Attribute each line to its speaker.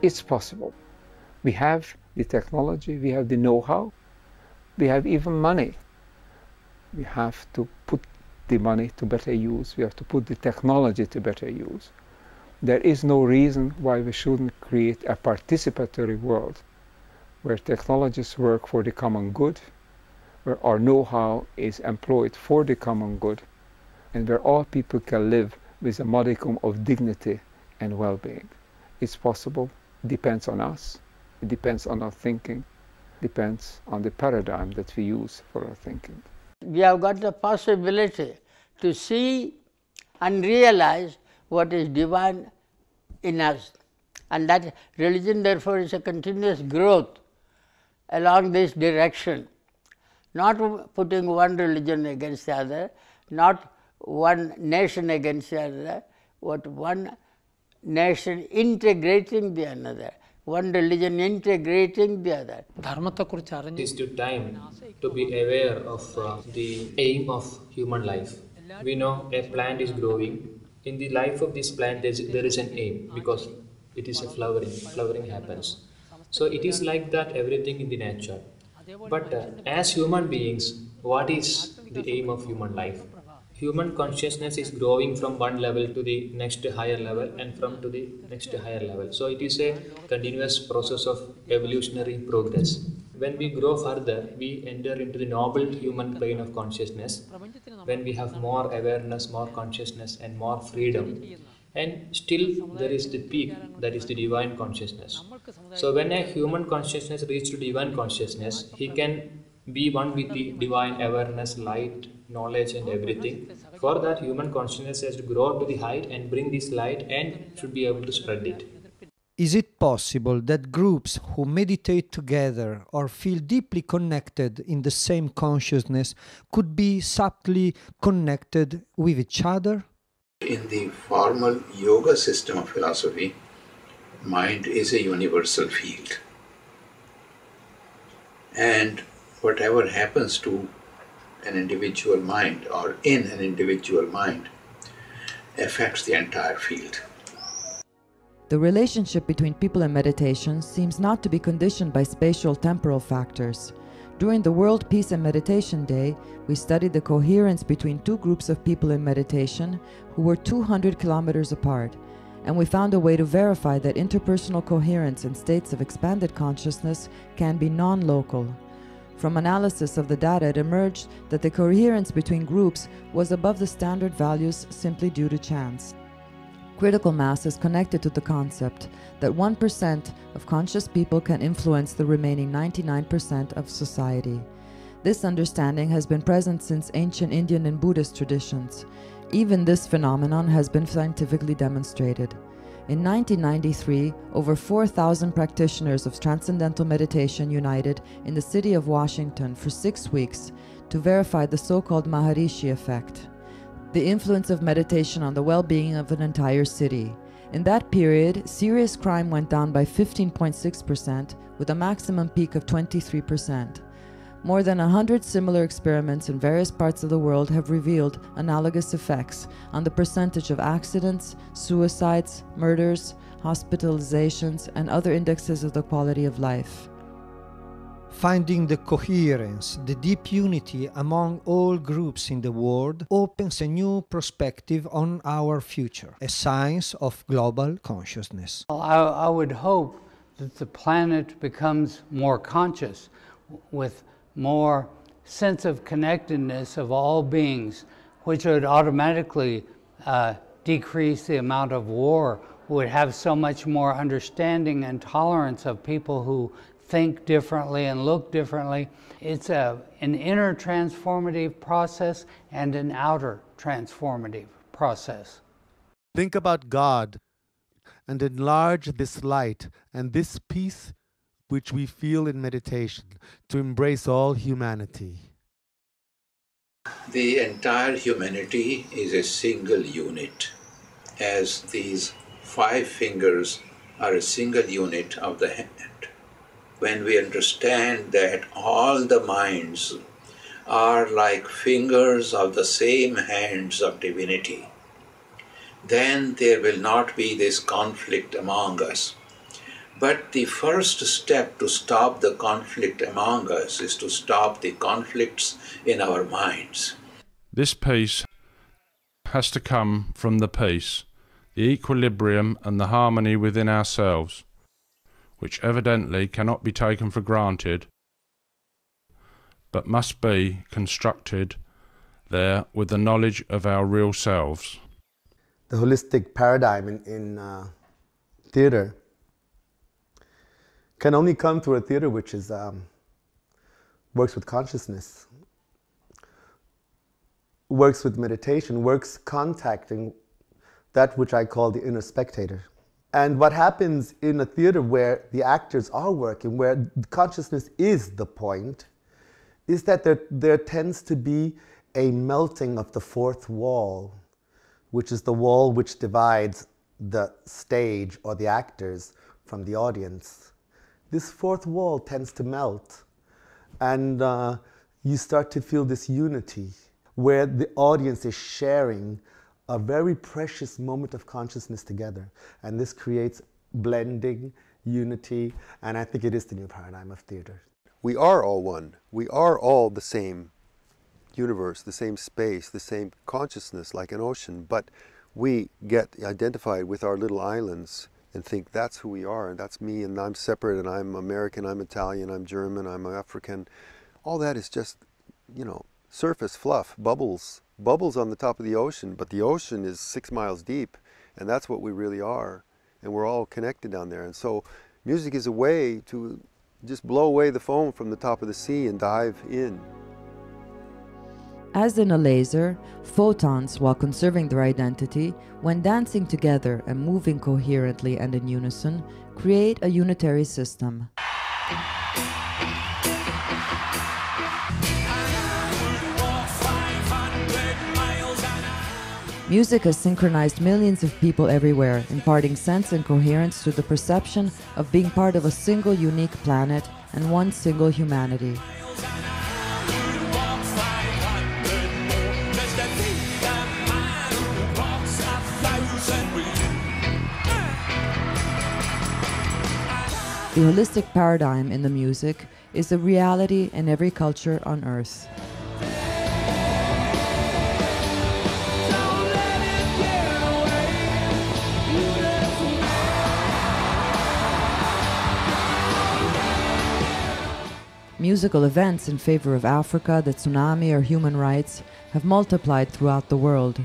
Speaker 1: It's possible. We have the technology, we have the know-how, we have even money. We have to put the money to better use, we have to put the technology to better use. There is no reason why we shouldn't create a participatory world where technologies work for the common good, where our know-how is employed for the common good, and where all people can live with a modicum of dignity and well-being. It's possible, depends on us, it depends on our thinking, depends on the paradigm that we use for our thinking.
Speaker 2: We have got the possibility to see and realize what is divine in us, and that religion therefore is a continuous growth along this direction, not putting one religion against the other, not one nation against the other, but one nation integrating the another, one religion integrating the other.
Speaker 3: It is the time to be aware of the aim of human life. We know a plant is growing. In the life of this plant, there is an aim because it is a flowering happens. So it is like that everything in the nature. But as human beings, what is the aim of human life? Human consciousness is growing from one level to the next higher level and from to the next higher level. So it is a continuous process of evolutionary progress. When we grow further, we enter into the noble human plane of consciousness, when we have more awareness, more consciousness and more freedom. And still there is the peak, that is the divine consciousness. So when a human consciousness reaches to divine consciousness, he can be one with the divine awareness, light, knowledge and everything. For that, human consciousness has to grow to the height and bring this light and should be able to spread it.
Speaker 4: Is it possible that groups who meditate together or feel deeply connected in the same consciousness could be subtly connected with each other?
Speaker 5: In the formal yoga system of philosophy, mind is a universal field. And whatever happens to an individual mind or in an individual mind affects the entire field.
Speaker 6: The relationship between people and meditation seems not to be conditioned by spatial temporal factors. During the World Peace and Meditation Day, we studied the coherence between two groups of people in meditation who were 200 kilometers apart, and we found a way to verify that interpersonal coherence in states of expanded consciousness can be non-local. From analysis of the data, it emerged that the coherence between groups was above the standard values simply due to chance. Critical mass is connected to the concept that 1% of conscious people can influence the remaining 99% of society. This understanding has been present since ancient Indian and Buddhist traditions. Even this phenomenon has been scientifically demonstrated. In 1993, over 4,000 practitioners of transcendental meditation united in the city of Washington for 6 weeks to verify the so-called Maharishi effect, the influence of meditation on the well-being of an entire city. In that period, serious crime went down by 15.6%, with a maximum peak of 23%. More than 100 similar experiments in various parts of the world have revealed analogous effects on the percentage of accidents, suicides, murders, hospitalizations, and other indexes of the quality of life.
Speaker 4: Finding the coherence, the deep unity among all groups in the world opens a new perspective on our future, a science of global consciousness.
Speaker 2: I would hope that the planet becomes more conscious with more sense of connectedness of all beings, which would automatically decrease the amount of war, would have so much more understanding and tolerance of people who think differently and look differently. It's an inner transformative process and an outer transformative process.
Speaker 7: Think about God and enlarge this light and this peace which we feel in meditation to embrace all humanity.
Speaker 5: The entire humanity is a single unit, as these 5 fingers are a single unit of the hand. When we understand that all the minds are like fingers of the same hands of divinity, then there will not be this conflict among us. But the first step to stop the conflict among us is to stop the conflicts in our minds.
Speaker 8: This peace has to come from the peace, the equilibrium and the harmony within ourselves, which evidently cannot be taken for granted, but must be constructed there with the knowledge of our real selves.
Speaker 7: The holistic paradigm in theater can only come through a theater which is works with consciousness, works with meditation, works contacting that which I call the inner spectator. And what happens in a theater where the actors are working, where consciousness is the point, is that there tends to be a melting of the fourth wall, which is the wall which divides the stage or the actors from the audience. This fourth wall tends to melt, and you start to feel this unity where the audience is sharing a very precious moment of consciousness together. And this creates blending, unity, and I think it is the new paradigm of theater.
Speaker 9: We are all one. We are all the same universe, the same space, the same consciousness, like an ocean, but we get identified with our little islands and think that's who we are, and that's me, and I'm separate, and I'm American, I'm Italian, I'm German, I'm African. All that is just, you know, surface fluff, bubbles on the top of the ocean, but the ocean is 6 miles deep, and that's what we really are, and we're all connected down there. And so music is a way to just blow away the foam from the top of the sea and dive in.
Speaker 6: As in a laser, photons, while conserving their identity, when dancing together and moving coherently and in unison, create a unitary system. Music has synchronized millions of people everywhere, imparting sense and coherence to the perception of being part of a single unique planet and one single humanity. The holistic paradigm in the music is a reality in every culture on Earth. Musical events in favor of Africa, the tsunami, or human rights have multiplied throughout the world.